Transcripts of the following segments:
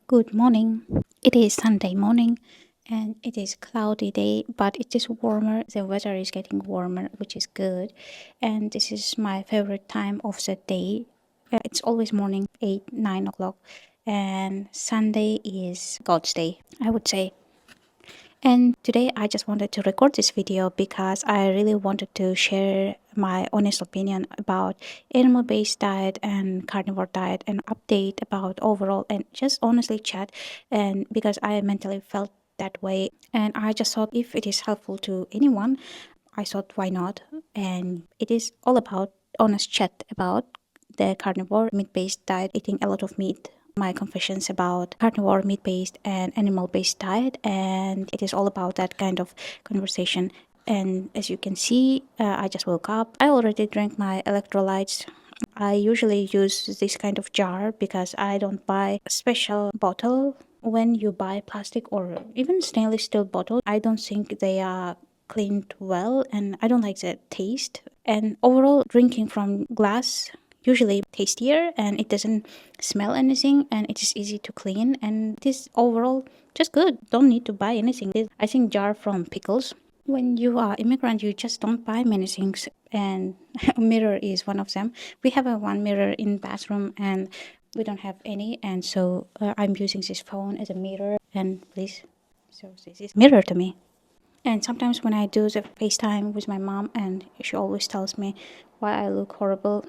Good morning. It is Sunday morning and it is cloudy day, but it is warmer. The weather is getting warmer, which is good. And this is my favorite time of the day. It's always morning, 8, 9 o'clock. And Sunday is God's day, I would say. And today I just wanted to record this video because I really wanted to share my honest opinion about animal-based diet and carnivore diet and update about overall and just honestly chat, and because I mentally felt that way and I just thought if it is helpful to anyone, I thought why not. And it is all about honest chat about the carnivore meat-based diet, eating a lot of meat, my confessions about carnivore, meat-based, and animal-based diet, and it is all about that kind of conversation. And as you can see, I just woke up. I already drank my electrolytes. I usually use this kind of jar because I don't buy a special bottle. When you buy plastic or even stainless steel bottle, I don't think they are cleaned well and I don't like the taste. And overall, drinking from glass usually tastier and it doesn't smell anything and it is easy to clean and it is overall just good. Don't need to buy anything. I think jar from pickles. When you are immigrant, you just don't buy many things, and a mirror is one of them. We have a one mirror in bathroom, and we don't have any, and so I'm using this phone as a mirror. And please, so this is mirror to me. And sometimes when I do the FaceTime with my mom, and she always tells me why I look horrible.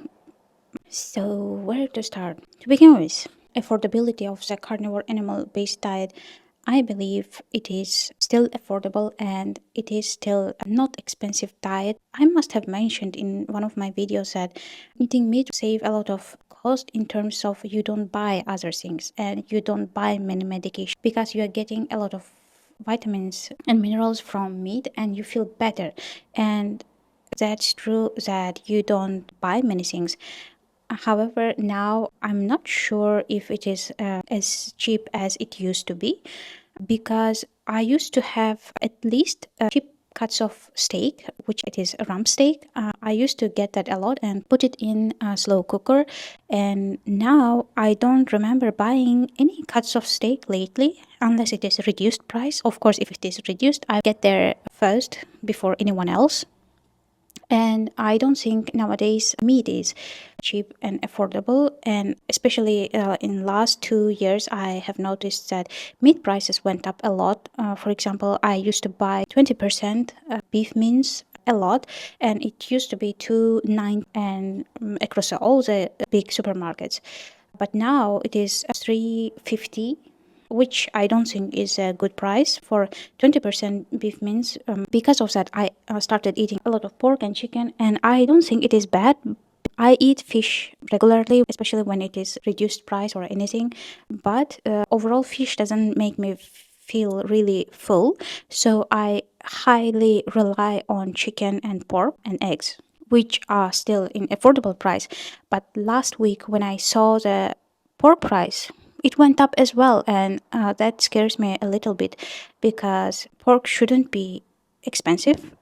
So where to start? To begin with, affordability of the carnivore animal-based diet. I believe it is still affordable and it is still a not expensive diet. I must have mentioned in one of my videos that eating meat save a lot of cost in terms of you don't buy other things and you don't buy many medication because you are getting a lot of vitamins and minerals from meat and you feel better. And that's true that you don't buy many things. However, now I'm not sure if it is as cheap as it used to be because I used to have at least cheap cuts of steak, which it is a rump steak. I used to get that a lot and put it in a slow cooker. And now I don't remember buying any cuts of steak lately unless it is reduced price. Of course, if it is reduced, I get there first before anyone else. And I don't think nowadays meat is cheap and affordable. And especially in last 2 years, I have noticed that meat prices went up a lot. For example, I used to buy 20% beef mince a lot, and it used to be 2.9 and across all the big supermarkets. But now it is 3.50, which I don't think is a good price for 20% beef mince. Because of that, I started eating a lot of pork and chicken, and I don't think it is bad. I eat fish regularly, especially when it is reduced price or anything. But overall, fish doesn't make me feel really full. So I highly rely on chicken and pork and eggs, which are still in affordable price. But last week when I saw the pork price, it went up as well, and that scares me a little bit because pork shouldn't be expensive.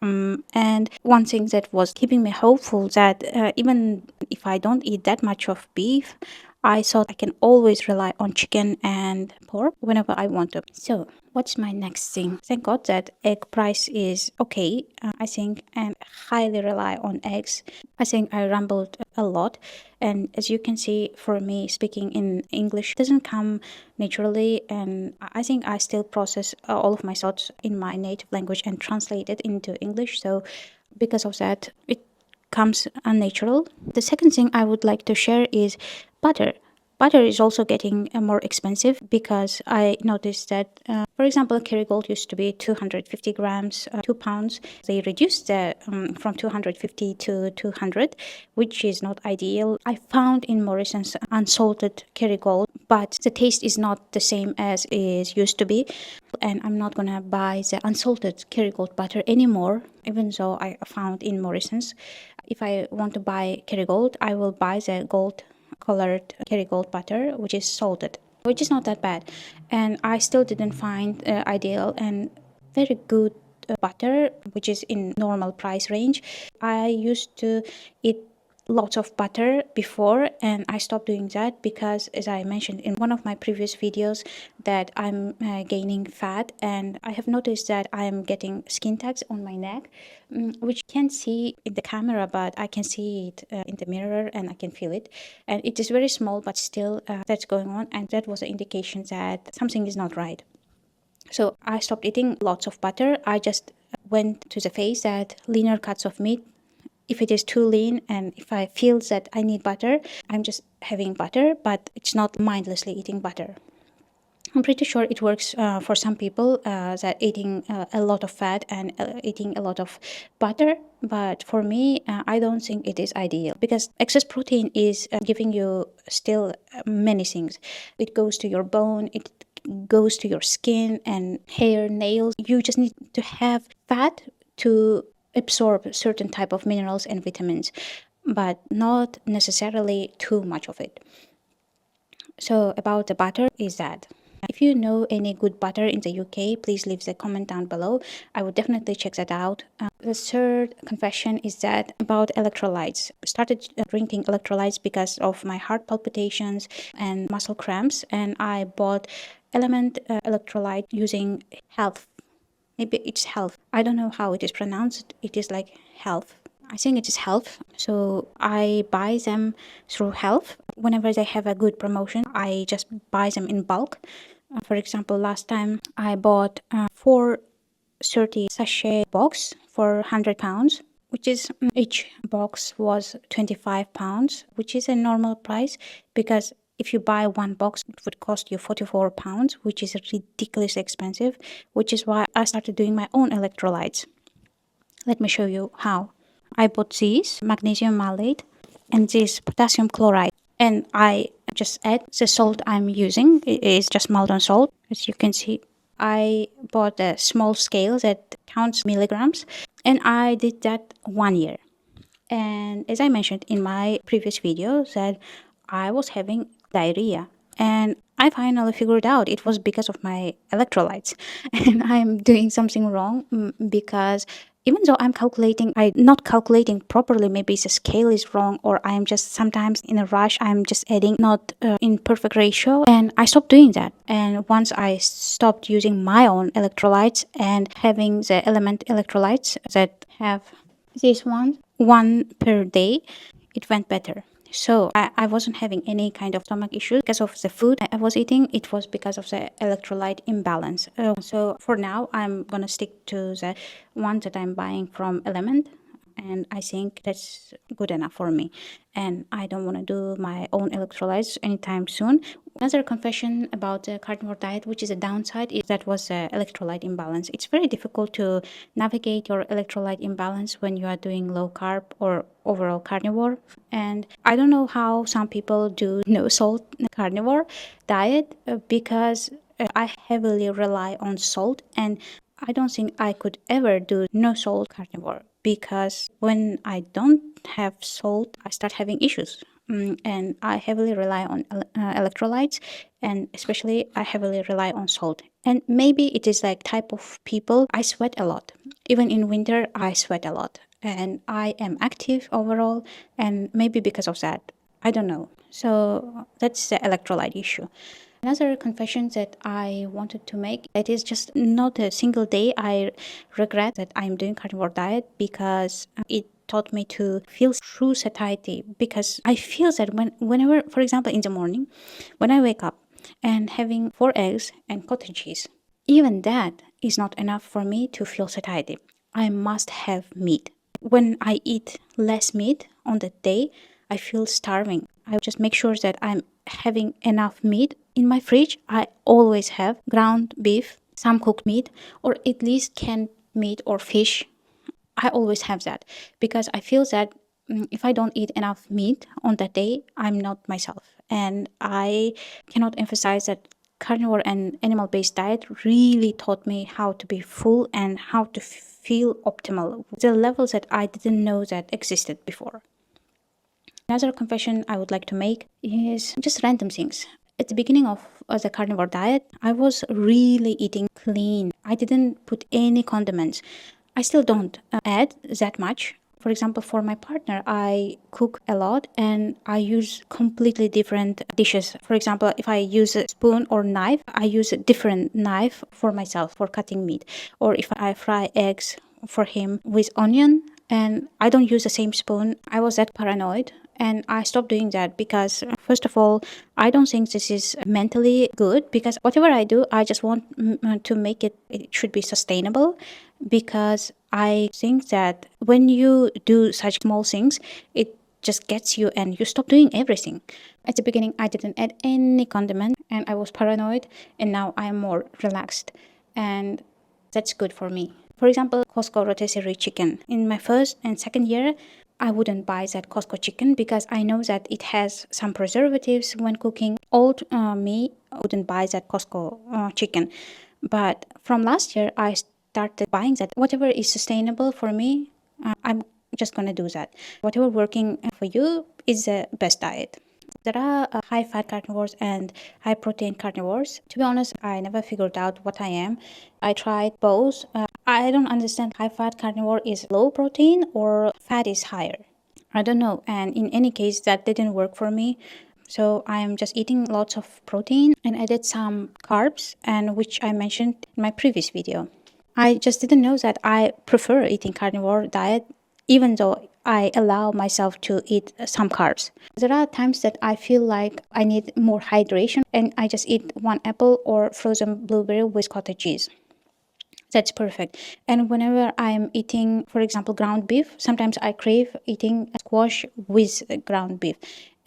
And one thing that was keeping me hopeful that even if I don't eat that much of beef, I thought I can always rely on chicken and pork whenever I want to. So, what's my next thing? Thank God that egg price is okay, I think, and highly rely on eggs. I think I rambled a lot, and as you can see, for me, speaking in English doesn't come naturally, and I think I still process all of my thoughts in my native language and translate it into English. So, because of that, it comes unnatural. The second thing I would like to share is butter. Butter is also getting more expensive because I noticed that, for example, Kerrygold used to be 250 grams, 2 pounds. They reduced the from 250 to 200, which is not ideal. I found in Morrison's unsalted Kerrygold, but the taste is not the same as it used to be. And I'm not gonna buy the unsalted Kerrygold butter anymore, even though I found in Morrison's. If I want to buy Kerrygold, I will buy the gold colored Kerrygold butter, which is salted, which is not that bad. And I still didn't find ideal and very good butter, which is in normal price range. I used to eat lots of butter before, and I stopped doing that because, as I mentioned in one of my previous videos, that I'm gaining fat, and I have noticed that I'm getting skin tags on my neck, which you can't see in the camera, but I can see it in the mirror, and I can feel it. And it is very small, but still that's going on, and that was an indication that something is not right. So I stopped eating lots of butter. I just went to the phase that leaner cuts of meat. If it is too lean and if I feel that I need butter, I'm just having butter, but it's not mindlessly eating butter. I'm pretty sure it works for some people that eating a lot of fat and eating a lot of butter. But for me, I don't think it is ideal because excess protein is giving you still many things. It goes to your bone, it goes to your skin and hair, nails. You just need to have fat to absorb certain type of minerals and vitamins, but not necessarily too much of it. So about the butter is that if you know any good butter in the UK, please leave the comment down below. I would definitely check that out. The third confession is that about electrolytes. I started drinking electrolytes because of my heart palpitations and muscle cramps, and I bought Element electrolyte using Health. Maybe it's Health. I don't know how it is pronounced. It is like Health. I think it is Health. So I buy them through Health. Whenever they have a good promotion, I just buy them in bulk. For example, last time I bought 430 sachet box for £100, which is each box was £25, which is a normal price because if you buy one box, it would cost you £44, which is ridiculously expensive, which is why I started doing my own electrolytes. Let me show you how. I bought this magnesium malate and this potassium chloride, and I just add the salt I'm using. It is just Maldon salt, as you can see. I bought a small scale that counts milligrams, and I did that 1 year. And as I mentioned in my previous video, that I was having diarrhea, and I finally figured out it was because of my electrolytes, and I'm doing something wrong because even though I'm not calculating properly, maybe the scale is wrong, or I'm just sometimes in a rush, I'm just adding not in perfect ratio, and I stopped doing that. And once I stopped using my own electrolytes and having the Element electrolytes that have this one per day, it went better. So I wasn't having any kind of stomach issues because of the food I was eating. It was because of the electrolyte imbalance. So for now, I'm gonna stick to the one that I'm buying from Element, and I think that's good enough for me. And I don't want to do my own electrolytes anytime soon. Another confession about the carnivore diet, which is a downside, is that was electrolyte imbalance. It's very difficult to navigate your electrolyte imbalance when you are doing low carb or overall carnivore. And I don't know how some people do no salt carnivore diet because I heavily rely on salt, and I don't think I could ever do no salt carnivore because when I don't have salt, I start having issues. And I heavily rely on electrolytes, and especially I heavily rely on salt. And maybe it is like type of people. I sweat a lot. Even in winter, I sweat a lot. And I am active overall, and maybe because of that. I don't know. So that's the electrolyte issue. Another confession that I wanted to make, it is just not a single day I regret that I'm doing carnivore diet because it taught me to feel true satiety, because I feel that whenever, for example, in the morning, when I wake up and having 4 eggs and cottage cheese, even that is not enough for me to feel satiety. I must have meat. When I eat less meat on that day, I feel starving. I just make sure that I'm having enough meat in my fridge. I always have ground beef, some cooked meat, or at least canned meat or fish. I always have that because I feel that if I don't eat enough meat on that day, I'm not myself. And I cannot emphasize that carnivore and animal based diet really taught me how to be full and how to feel optimal, the levels that I didn't know that existed before. Another confession I would like to make is just random things. At the beginning of the carnivore diet, I was really eating clean. I didn't put any condiments. I still don't add that much. For example, for my partner, I cook a lot and I use completely different dishes. For example, if I use a spoon or knife, I use a different knife for myself for cutting meat. Or if I fry eggs for him with onion and I don't use the same spoon, I was that paranoid. And I stopped doing that because, first of all, I don't think this is mentally good, because whatever I do, I just want to make it should be sustainable. Because I think that when you do such small things, it just gets you and you stop doing everything. At the beginning, I didn't add any condiment and I was paranoid, and now I am more relaxed. And that's good for me. For example, Costco rotisserie chicken. In my first and second year, I wouldn't buy that Costco chicken because I know that it has some preservatives when cooking. Old me wouldn't buy that Costco chicken. But from last year, I started buying that. Whatever is sustainable for me, I'm just going to do that. Whatever working for you is the best diet. There are high fat carnivores and high protein carnivores. To be honest, I never figured out what I am. I tried both. I don't understand, high fat carnivore is low protein or fat is higher. I don't know. And in any case, that didn't work for me. So I'm just eating lots of protein and added some carbs, and which I mentioned in my previous video. I just didn't know that I prefer eating carnivore diet, even though I allow myself to eat some carbs. There are times that I feel like I need more hydration and I just eat one apple or frozen blueberry with cottage cheese. That's perfect. And whenever I'm eating, for example, ground beef, sometimes I crave eating squash with ground beef.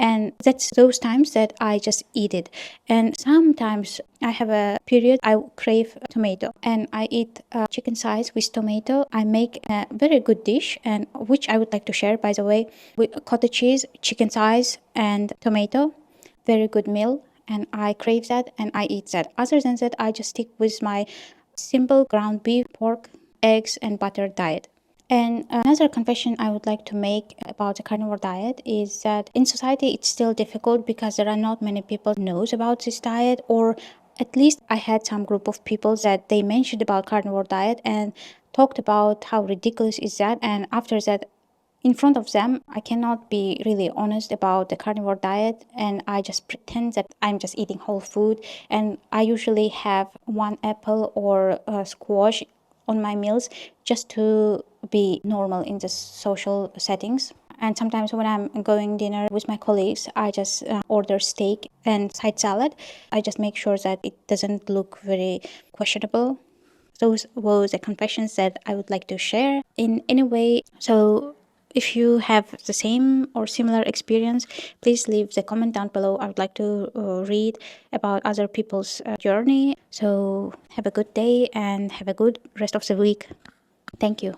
And that's those times that I just eat it. And sometimes I have a period I crave tomato and I eat chicken thighs with tomato. I make a very good dish, and which I would like to share, by the way, with cottage cheese, chicken thighs, and tomato. Very good meal. And I crave that and I eat that. Other than that, I just stick with my simple ground beef, pork, eggs, and butter diet. And another confession I would like to make about the carnivore diet is that in society it's still difficult because there are not many people knows about this diet, or at least I had some group of people that they mentioned about carnivore diet and talked about how ridiculous is that, and after that in front of them, I cannot be really honest about the carnivore diet, and I just pretend that I'm just eating whole food. And I usually have one apple or a squash on my meals just to be normal in the social settings. And sometimes when I'm going dinner with my colleagues, I just order steak and side salad. I just make sure that it doesn't look very questionable. Those were the confessions that I would like to share in any way. So if you have the same or similar experience, please leave the comment down below. I would like to read about other people's journey. So have a good day and have a good rest of the week. Thank you.